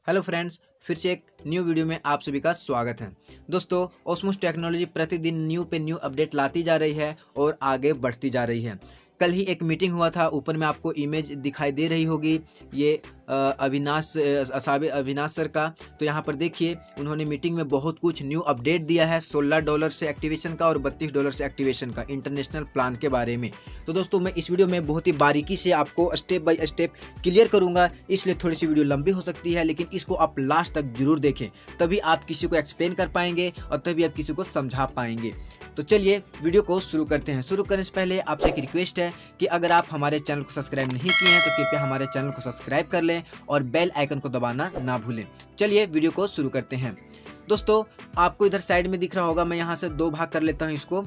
Hello friends, फिर से एक न्यू वीडियो में आप सभी का स्वागत है। दोस्तों, ओस्मोस टेक्नोलॉजी प्रतिदिन न्यू पे न्यू अपडेट लाती जा रही है और आगे बढ़ती जा रही है। कल ही एक मीटिंग हुआ था, ऊपर में आपको इमेज दिखाई दे रही होगी, ये अविनाश सर का। तो यहाँ पर देखिए, उन्होंने मीटिंग में बहुत कुछ न्यू अपडेट दिया है $16 से एक्टिवेशन का और $32 से एक्टिवेशन का इंटरनेशनल प्लान के बारे में। तो दोस्तों, मैं इस वीडियो में बहुत ही बारीकी से आपको स्टेप बाय स्टेप क्लियर करूंगा, इसलिए थोड़ी सी वीडियो लंबी हो सकती है, लेकिन इसको आप लास्ट तक जरूर देखें, तभी आप किसी को एक्सप्लेन कर पाएंगे और तभी आप किसी को समझा पाएंगे। तो चलिए वीडियो को शुरू करते हैं। शुरू करने से पहले आपसे एक रिक्वेस्ट है कि अगर आप हमारे चैनल को सब्सक्राइब नहीं किए हैं तो कृपया हमारे चैनल को सब्सक्राइब कर लें और बेल आइकन को दबाना ना भूलें। चलिए वीडियो को शुरू करते हैं। दोस्तों, आपको इधर साइड में दिख रहा होगा, मैं यहाँ से दो भाग कर लेता हूँ इसको।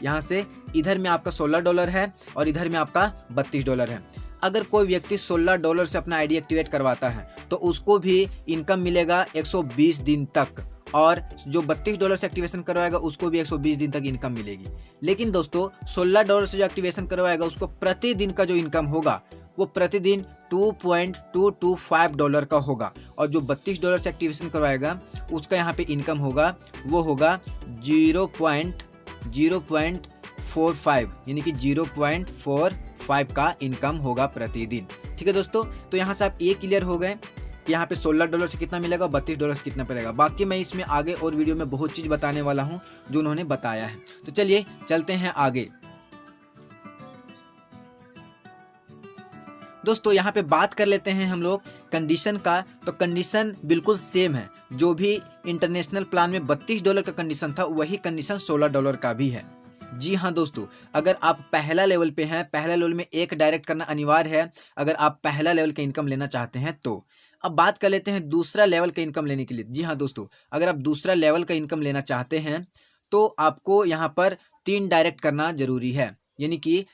यहाँ से इधर में आपका $16 है और इधर में आपका $32 है। अगर कोई व्यक्ति $16 से अपना आईडी एक्टिवेट करवाता है तो उसको भी इनकम मिलेगा 120 दिन तक, और जो $32 से एक्टिवेशन करवाएगा उसको भी 120 दिन तक इनकम मिलेगी। लेकिन दोस्तों, $16 से जो एक्टिवेशन करवाएगा उसको प्रतिदिन का जो इनकम होगा वो प्रतिदिन $2.225 का होगा, और जो $32 से एक्टिवेशन करवाएगा उसका यहाँ पे इनकम होगा, वो होगा 0.45, यानी कि 0.45 का इनकम होगा प्रतिदिन। ठीक है दोस्तों, तो यहाँ से आप ये क्लियर हो गए कि यहाँ पे $16 से कितना मिलेगा, $32 से कितना मिलेगा। बाकी मैं इसमें आगे और वीडियो में बहुत चीज़ बताने वाला हूँ जो उन्होंने बताया है। तो चलिए चलते हैं आगे। दोस्तों, यहाँ पे बात कर लेते हैं हम लोग कंडीशन का। तो कंडीशन बिल्कुल सेम है, जो भी इंटरनेशनल प्लान में $32 का कंडीशन था वही कंडीशन $16 का भी है। जी हाँ दोस्तों, अगर आप पहला लेवल पे हैं, पहला लेवल में एक डायरेक्ट करना अनिवार्य है अगर आप पहला लेवल का इनकम लेना चाहते हैं तो। अब बात कर लेते हैं दूसरा लेवल का इनकम लेने के लिए। जी हाँ दोस्तों, अगर आप दूसरा लेवल का इनकम लेना चाहते हैं तो आपको यहाँ पर 3 डायरेक्ट करना जरूरी है, यानी कि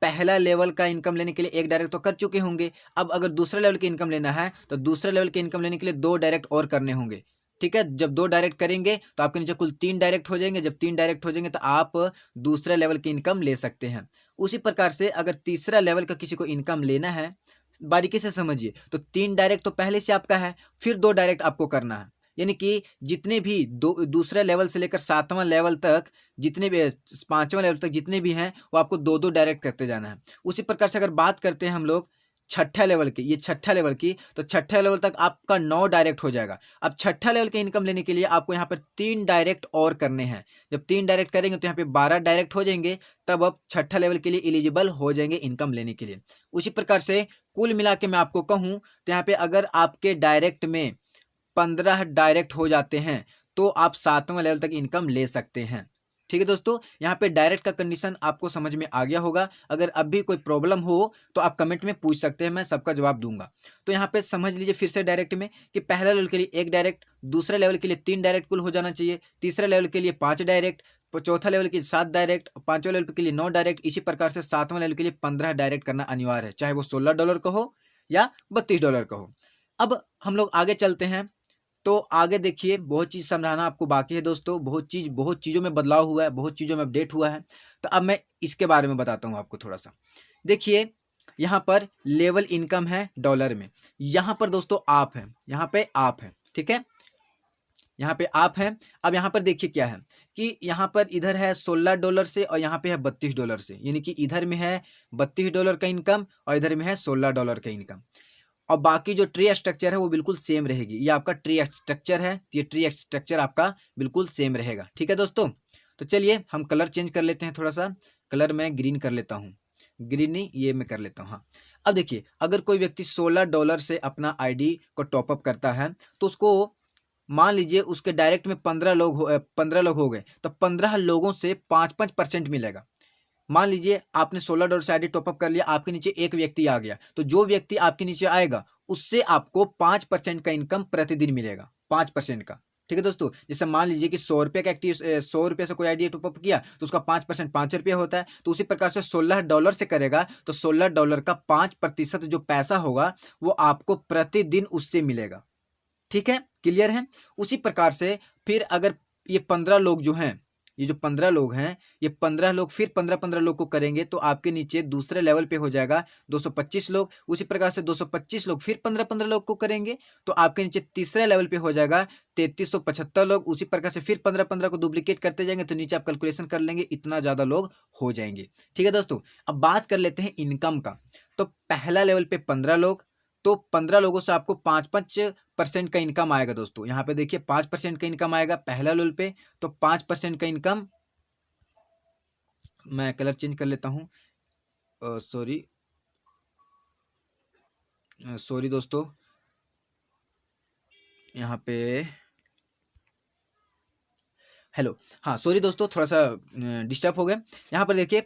पहला लेवल का इनकम लेने के लिए एक डायरेक्ट तो कर चुके होंगे। अब अगर दूसरा लेवल की इनकम लेना है तो दूसरा लेवल की इनकम लेने के लिए 2 डायरेक्ट और करने होंगे। ठीक है, जब 2 डायरेक्ट करेंगे तो आपके नीचे कुल 3 डायरेक्ट हो जाएंगे। जब 3 डायरेक्ट हो जाएंगे तो आप दूसरे लेवल की इनकम ले सकते हैं। उसी प्रकार से अगर तीसरा लेवल का किसी को इनकम लेना है, बारीकी से समझिए, तो 3 डायरेक्ट तो पहले से आपका है, फिर 2 डायरेक्ट आपको करना है। यानी कि जितने भी दूसरे लेवल से लेकर 7वां लेवल तक, जितने भी 5वां लेवल तक जितने भी हैं, वो आपको 2-2 डायरेक्ट करते जाना है। उसी प्रकार से अगर बात करते हैं हम लोग छठा लेवल की, ये छठा लेवल की, तो छठा लेवल तक आपका 9 डायरेक्ट हो जाएगा। अब छठा लेवल के इनकम लेने के लिए आपको यहाँ पर 3 डायरेक्ट और करने हैं। जब 3 डायरेक्ट करेंगे तो यहाँ पे 12 डायरेक्ट हो जाएंगे, तब आप छठा लेवल के लिए एलिजिबल हो जाएंगे इनकम लेने के लिए। उसी प्रकार से कुल मिला के मैं आपको कहूँ तो यहाँ पे अगर आपके डायरेक्ट में 15 डायरेक्ट हो जाते हैं तो आप 7वां लेवल तक इनकम ले सकते हैं। ठीक है दोस्तों, यहाँ पे डायरेक्ट का कंडीशन आपको समझ में आ गया होगा। अगर अब भी कोई प्रॉब्लम हो तो आप कमेंट में पूछ सकते हैं, मैं सबका जवाब दूंगा। तो यहाँ पे समझ लीजिए फिर से डायरेक्ट में कि पहला लेवल के लिए 1 डायरेक्ट, दूसरे लेवल के लिए 3 डायरेक्ट कुल हो जाना चाहिए, तीसरे लेवल के लिए 5 डायरेक्ट, चौथा लेवल के लिए 7 डायरेक्ट, 5वें लेवल के लिए 9 डायरेक्ट। इसी प्रकार से 7वां लेवल के लिए 15 डायरेक्ट करना अनिवार्य है, चाहे वो $16 का हो या $32 का हो। अब हम लोग आगे चलते हैं। तो आगे देखिए, बहुत चीज़ समझाना आपको बाकी है दोस्तों। बहुत चीज़ों में बदलाव हुआ है, बहुत चीज़ों में अपडेट हुआ है। तो अब मैं इसके बारे में बताता हूँ आपको थोड़ा सा। देखिए, यहाँ पर लेवल इनकम है डॉलर में, यहाँ पर दोस्तों आप हैं, यहाँ पे आप हैं। ठीक है, यहाँ पे आप हैं। अब यहाँ पर देखिए क्या है कि यहाँ पर इधर है $16 से और यहाँ पे है $32 से, यानी कि इधर में है $32 का इनकम और इधर में है $16 का इनकम। और बाकी जो ट्री स्ट्रक्चर है वो बिल्कुल सेम रहेगी। ये आपका ट्री स्ट्रक्चर है, ये ट्री स्ट्रक्चर आपका बिल्कुल सेम रहेगा। ठीक है दोस्तों, तो चलिए हम कलर चेंज कर लेते हैं थोड़ा सा। कलर मैं ग्रीन कर लेता हूँ, ग्रीन नहीं, ये मैं कर लेता हूँ। हाँ, अब देखिए, अगर कोई व्यक्ति $16 से अपना आईडी को टॉपअप करता है तो उसको मान लीजिए उसके डायरेक्ट में 15 लोग हो गए, तो 15 लोगों से 5-5% मिलेगा। मान लीजिए आपने $16 से आईडी टॉपअप कर लिया, आपके नीचे एक व्यक्ति आ गया, तो जो व्यक्ति आपके नीचे आएगा उससे आपको 5% का इनकम प्रतिदिन मिलेगा, 5% का। ठीक है दोस्तों, जैसे मान लीजिए कि $100 से कोई आईडी टॉपअप किया तो उसका 5% ₹5 होता है। तो उसी प्रकार से $16 से करेगा तो $16 का 5% जो पैसा होगा वो आपको प्रतिदिन उससे मिलेगा। ठीक है, क्लियर है। उसी प्रकार से फिर अगर ये 15 लोग जो हैं, ये जो 15 लोग हैं, ये 15 लोग फिर 15-15 लोग को करेंगे तो आपके नीचे दूसरे लेवल पे हो जाएगा 225 लोग। उसी प्रकार से 225 लोग फिर 15-15 लोग को करेंगे तो आपके नीचे तीसरे लेवल पे हो जाएगा 3375 लोग। उसी प्रकार से फिर 15-15 को डुप्लीकेट करते जाएंगे तो नीचे आप कैलकुलेशन कर लेंगे, इतना ज़्यादा लोग हो जाएंगे। ठीक है दोस्तों, अब बात कर लेते हैं इनकम का। तो पहला लेवल पे 15 लोग, तो 15 लोगों से आपको 5% का इनकम आएगा दोस्तों। यहाँ पे देखिए 5% का इनकम आएगा पहला लेवल पे, तो 5% का इनकम, मैं कलर चेंज कर लेता हूँ, सॉरी दोस्तों, यहाँ पे हेलो, हाँ सॉरी दोस्तों, थोड़ा सा डिस्टर्ब हो गया। यहाँ पर देखिए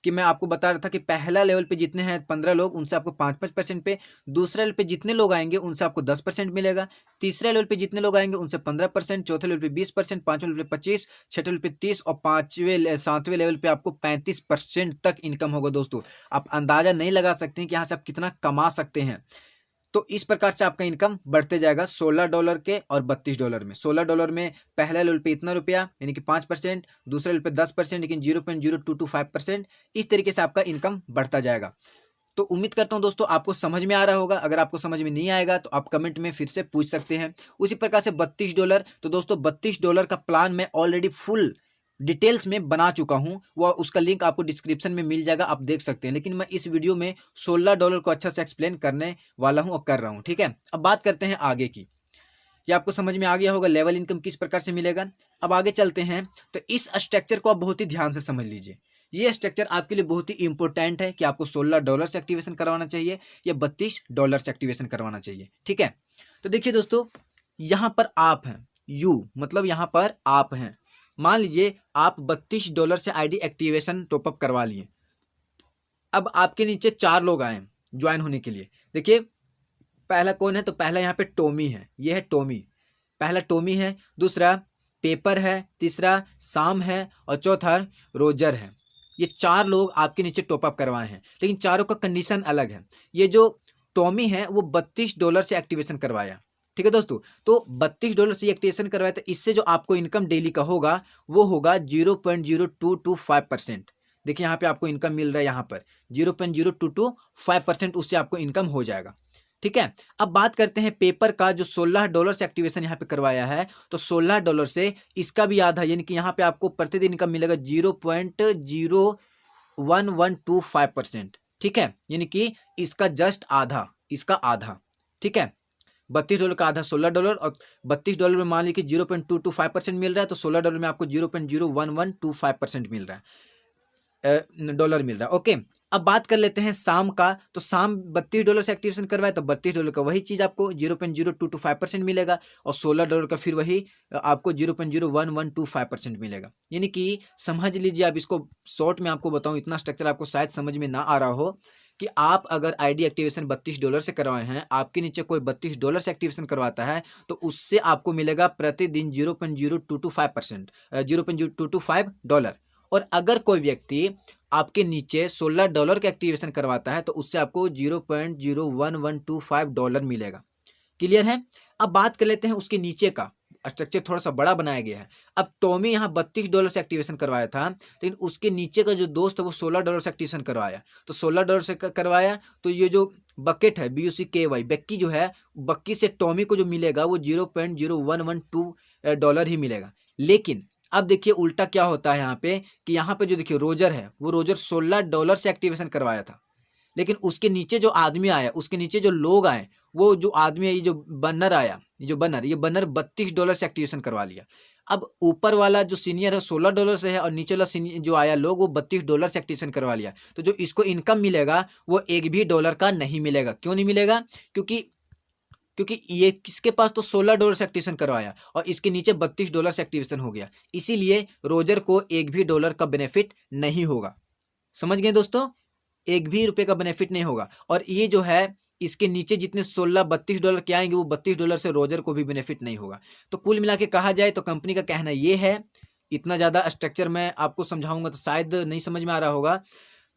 कि मैं आपको बता रहा था कि पहला लेवल पे जितने हैं 15 लोग, उनसे आपको 5% पे, दूसरे लेवल पे जितने लोग आएंगे उनसे आपको 10% मिलेगा, तीसरे लेवल पे जितने लोग आएंगे उनसे 15%, चौथे लेवल पे 20%, पांचवें लेवल पे 25%, छठे लेवल पे 30% और सातवें लेवल पे आपको 35% तक इनकम होगा दोस्तों। आप अंदाजा नहीं लगा सकते हैं कि यहाँ से आप कितना कमा सकते हैं। तो इस प्रकार से आपका इनकम बढ़ते जाएगा $16 के और $32 में। $16 में पहला लेवल पे इतना रुपया यानी कि 5%, दूसरे लेवल पे 10% लेकिन 0.0225%, इस तरीके से आपका इनकम बढ़ता जाएगा। तो उम्मीद करता हूं दोस्तों आपको समझ में आ रहा होगा। अगर आपको समझ में नहीं आएगा तो आप कमेंट में फिर से पूछ सकते हैं। उसी प्रकार से $32, तो दोस्तों $32 का प्लान मैं ऑलरेडी फुल डिटेल्स में बना चुका हूं, वो उसका लिंक आपको डिस्क्रिप्शन में मिल जाएगा, आप देख सकते हैं। लेकिन मैं इस वीडियो में $16 को अच्छा से एक्सप्लेन करने वाला हूं और कर रहा हूं। ठीक है, अब बात करते हैं आगे की। ये आपको समझ में आ गया होगा लेवल इनकम किस प्रकार से मिलेगा। अब आगे चलते हैं, तो इस स्ट्रक्चर को आप बहुत ही ध्यान से समझ लीजिए। ये स्ट्रक्चर आपके लिए बहुत ही इंपॉर्टेंट है कि आपको $16 से एक्टिवेशन करवाना चाहिए या $32 से एक्टिवेशन करवाना चाहिए। ठीक है, तो देखिए दोस्तों, यहां पर आप हैं, यू मतलब यहां पर आप हैं, मान लीजिए आप $32 से आईडी एक्टिवेशन टॉपअप करवा लिए। अब आपके नीचे 4 लोग आए ज्वाइन होने के लिए। देखिए पहला कौन है, तो पहला यहाँ पे टॉमी है, ये है टॉमी, पहला टॉमी है, दूसरा पेपर है, तीसरा साम है और चौथा रोजर है। ये 4 लोग आपके नीचे टॉपअप करवाए हैं, लेकिन चारों का कंडीशन अलग है। ये जो टॉमी है वो $32 से एक्टिवेशन करवाया। ठीक है दोस्तों, तो $32 से एक्टिवेशन करवाया, तो इससे जो आपको इनकम डेली का होगा वो होगा 0.0225%। देखिए यहाँ पे आपको इनकम मिल रहा है, यहाँ पर 0.0225% उससे आपको इनकम हो जाएगा। ठीक है, अब बात करते हैं पेपर का, जो $16 से एक्टिवेशन यहाँ पे करवाया है, तो $16 से इसका भी आधा, यानी कि यहाँ पे आपको प्रतिदिन इनकम मिलेगा 0.01125%। ठीक है, यानी कि इसका जस्ट आधा, इसका आधा। ठीक है, $32 का आधा $16 और $32 में मान लीजिए 0.225% मिल रहा है, तो $16 में आपको 0.01125% मिल रहा है, डॉलर मिल रहा है। ओके, अब बात कर लेते हैं शाम का, तो शाम $32 से एक्टिवेशन करवाए तो $32 का वही चीज आपको 0.0225% मिलेगा और $16 का फिर वही आपको 0.01125% मिलेगा। यानी कि समझ लीजिए, आप इसको शॉर्ट में आपको बताऊं, इतना स्ट्रक्चर आपको शायद समझ में ना आ रहा हो कि आप अगर आईडी एक्टिवेशन $32 से करवाए हैं, आपके नीचे कोई $32 से एक्टिवेशन करवाता है, तो उससे आपको मिलेगा प्रतिदिन 0.0225%, $0.225। और अगर कोई व्यक्ति आपके नीचे $16 के एक्टिवेशन करवाता है तो उससे आपको $0.01125 मिलेगा। क्लियर है। अब बात कर लेते हैं उसके नीचे का स्ट्रक्चर, थोड़ा सा बड़ा बनाया गया है। अब टॉमी यहाँ $32 से एक्टिवेशन करवाया था, लेकिन उसके नीचे का जो दोस्त है वो $16 से एक्टिवेशन करवाया, तो $16 से करवाया, तो ये जो बकेट है BUCKY बक्की जो है, बक्की से टॉमी को जो मिलेगा वो $0.0112 ही मिलेगा। लेकिन अब देखिए उल्टा क्या होता है यहाँ पे, कि यहाँ पे जो देखिए रोजर है, वो रोजर $16 से एक्टिवेशन करवाया था, लेकिन उसके नीचे जो आदमी आया, उसके नीचे जो लोग आए, वो जो आदमी है, ये जो बन्नर आया, ये बन्नर $32 से एक्टिवेशन करवा लिया। अब ऊपर वाला जो सीनियर है $16 से है और नीचे वाला जो आया लोग वो $32 से एक्टिवेशन करवा लिया, तो जो इसको इनकम मिलेगा वो एक भी डॉलर का नहीं मिलेगा। क्यों नहीं मिलेगा? क्योंकि ये किसके पास तो $16 से एक्टिवेशन करवाया और इसके नीचे $32 से एक्टिवेशन हो गया, इसीलिए रोजर को एक भी डॉलर का बेनिफिट नहीं होगा। समझ गए दोस्तों, एक भी रुपए का बेनिफिट नहीं होगा। और ये जो है इसके नीचे जितने $32 के आएंगे वो $32 से रोजर को भी बेनिफिट नहीं होगा। तो कुल मिला के कहा जाए तो कंपनी का कहना ये है, इतना ज़्यादा स्ट्रक्चर मैं आपको समझाऊंगा तो शायद नहीं समझ में आ रहा होगा,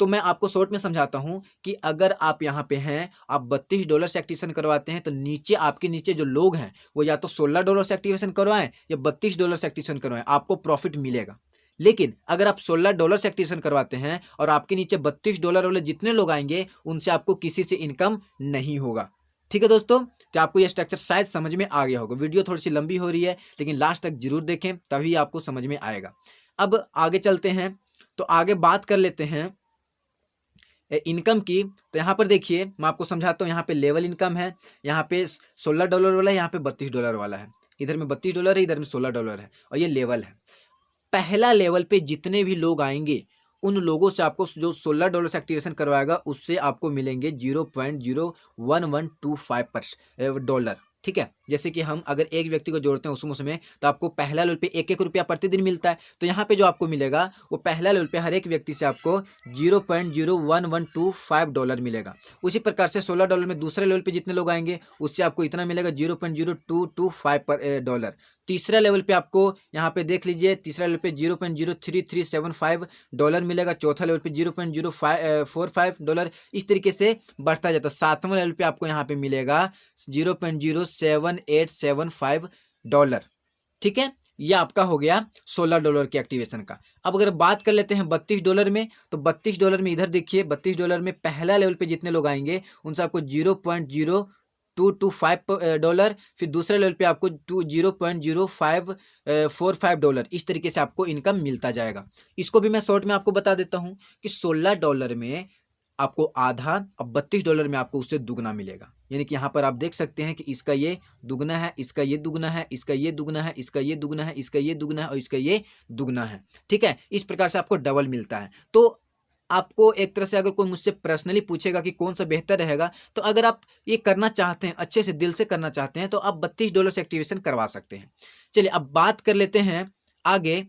तो मैं आपको शॉर्ट में समझाता हूं कि अगर आप यहाँ पे हैं, आप $32 से एक्टिवेशन करवाते हैं, तो नीचे आपके नीचे जो लोग हैं वो या तो $16 से एक्टिवेशन करवाएं या $32 से एक्टिवेशन करवाएं, आपको प्रॉफिट मिलेगा। लेकिन अगर आप $16 से एक्टिवेशन करवाते हैं और आपके नीचे $32 वाले जितने लोग आएंगे उनसे आपको किसी से इनकम नहीं होगा। ठीक है दोस्तों, तो आपको ये स्ट्रक्चर शायद समझ में आ गया होगा। वीडियो थोड़ी सी लंबी हो रही है लेकिन लास्ट तक जरूर देखें, तभी आपको समझ में आएगा। अब आगे चलते हैं, तो आगे बात कर लेते हैं इनकम की। तो यहाँ पर देखिए मैं आपको समझाता हूँ, यहाँ पे लेवल इनकम है, यहाँ पे $16 वाला है, यहाँ पे $32 वाला है, इधर में $32 है, इधर में $16 है, और ये लेवल है। पहला लेवल पे जितने भी लोग आएंगे उन लोगों से आपको जो $16 से एक्टिवेशन करवाएगा उससे आपको मिलेंगे $0.01125 ठीक है। जैसे कि हम अगर एक व्यक्ति को जोड़ते हैं उसमें तो आपको पहला लेवल पे 1-1 रुपया प्रतिदिन मिलता है, तो यहाँ पे जो आपको मिलेगा वो पहला लेवल पे हर एक व्यक्ति से आपको $0.01125 मिलेगा। उसी प्रकार से $16 में दूसरे लेवल पे जितने लोग आएंगे उससे आपको इतना मिलेगा $0.0225। तीसरा लेवल पे आपको यहाँ पे देख लीजिए, तीसरा लेवल पे $0.03375 मिलेगा, चौथा लेवल पे $0.045। इस तरीके से बढ़ता जाता है। सातवां लेवल पे आपको यहाँ पे मिलेगा $0.07875। ठीक है, ये आपका हो गया $16 के एक्टिवेशन का। अब अगर बात कर लेते हैं $32 में, तो $32 में इधर देखिए, $32 में पहला लेवल पे जितने लोग आएंगे उनसे आपको $0.0225, फिर दूसरे लेवल पे आपको $0.0545। इस तरीके से आपको इनकम मिलता जाएगा। इसको भी मैं शॉर्ट में आपको बता देता हूं कि $16 में आपको आधा और $32 में आपको उससे दुगना मिलेगा। यानी कि यहाँ पर आप देख सकते हैं कि इसका ये दुगना है, इसका ये दुगना है, इसका ये दुगना है, इसका ये दुगना है, इसका ये दुगना है और इसका ये दुगना है। ठीक है, इस प्रकार से आपको डबल मिलता है। तो आपको एक तरह से अगर कोई मुझसे पर्सनली पूछेगा कि कौन सा बेहतर रहेगा, तो अगर आप ये करना चाहते हैं, अच्छे से दिल से करना चाहते हैं, तो आप $32 से एक्टिवेशन करवा सकते हैं। चलिए अब बात कर लेते हैं आगे,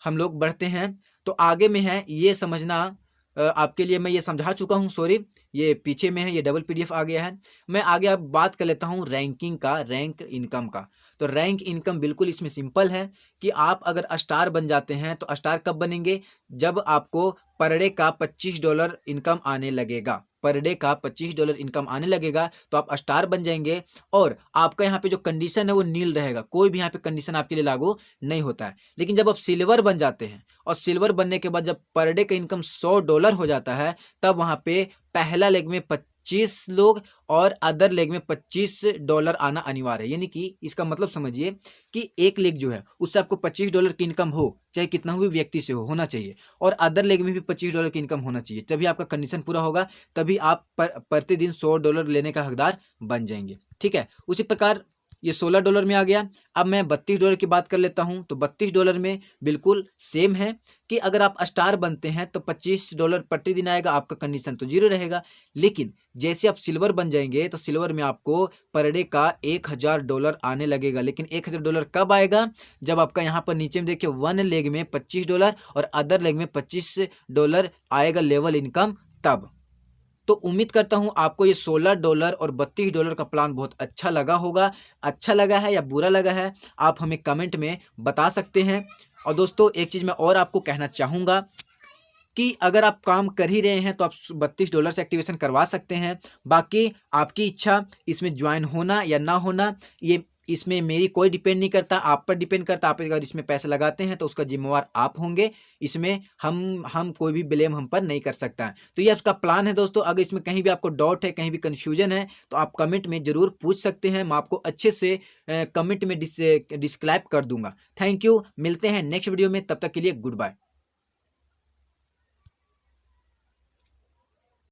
हम लोग बढ़ते हैं। तो आगे में है ये समझना, आपके लिए मैं ये समझा चुका हूँ, सॉरी ये पीछे में है, ये डबल PDF आ गया है। मैं आगे अब बात कर लेता हूँ रैंकिंग का, रैंक इनकम का। तो रैंक इनकम बिल्कुल इसमें सिंपल है कि आप अगर स्टार बन जाते हैं, तो स्टार कब बनेंगे, जब आपको पर डे का $25 इनकम आने लगेगा। पर डे का $25 इनकम आने लगेगा तो आप स्टार बन जाएंगे, और आपका यहाँ पे जो कंडीशन है वो नील रहेगा, कोई भी यहाँ पे कंडीशन आपके लिए लागू नहीं होता है। लेकिन जब आप सिल्वर बन जाते हैं, और सिल्वर बनने के बाद जब पर डे का इनकम $100 हो जाता है, तब वहाँ पे पहला लेग में 25 लोग और अदर लेग में $25 आना अनिवार्य है। यानी कि इसका मतलब समझिए कि एक लेग जो है उससे आपको $25 की इनकम हो, चाहे कितना भी व्यक्ति से होना चाहिए, और अदर लेग में भी $25 की इनकम होना चाहिए, तभी आपका कंडीशन पूरा होगा, तभी आप प्रतिदिन $100 लेने का हकदार बन जाएंगे। ठीक है, उसी प्रकार ये $16 में आ गया। अब मैं $32 की बात कर लेता हूं। तो $32 में बिल्कुल सेम है कि अगर आप स्टार बनते हैं तो $25 प्रतिदिन आएगा, आपका कंडीशन तो जीरो रहेगा। लेकिन जैसे आप सिल्वर बन जाएंगे तो सिल्वर में आपको पर डे का $1000 आने लगेगा। लेकिन $1000 कब आएगा, जब आपका यहाँ पर नीचे में देखिए वन लेग में $25 और अदर लेग में $25 आएगा लेवल इनकम, तब। तो उम्मीद करता हूं आपको ये $16 और $32 का प्लान बहुत अच्छा लगा होगा। अच्छा लगा है या बुरा लगा है, आप हमें कमेंट में बता सकते हैं। और दोस्तों एक चीज़ मैं और आपको कहना चाहूँगा कि अगर आप काम कर ही रहे हैं तो आप $32 से एक्टिवेशन करवा सकते हैं। बाकी आपकी इच्छा, इसमें ज्वाइन होना या ना होना, ये इसमें मेरी कोई डिपेंड नहीं करता, आप पर डिपेंड करता। आप अगर इसमें पैसे लगाते हैं तो उसका जिम्मेवार आप होंगे, इसमें हम कोई भी ब्लेम हम पर नहीं कर सकता है। तो ये आपका प्लान है दोस्तों। अगर इसमें कहीं भी आपको डाउट है, कहीं भी कन्फ्यूजन है, तो आप कमेंट में ज़रूर पूछ सकते हैं, मैं आपको अच्छे से कमेंट में डिस्क्राइब कर दूंगा। थैंक यू, मिलते हैं नेक्स्ट वीडियो में, तब तक के लिए गुड बाय।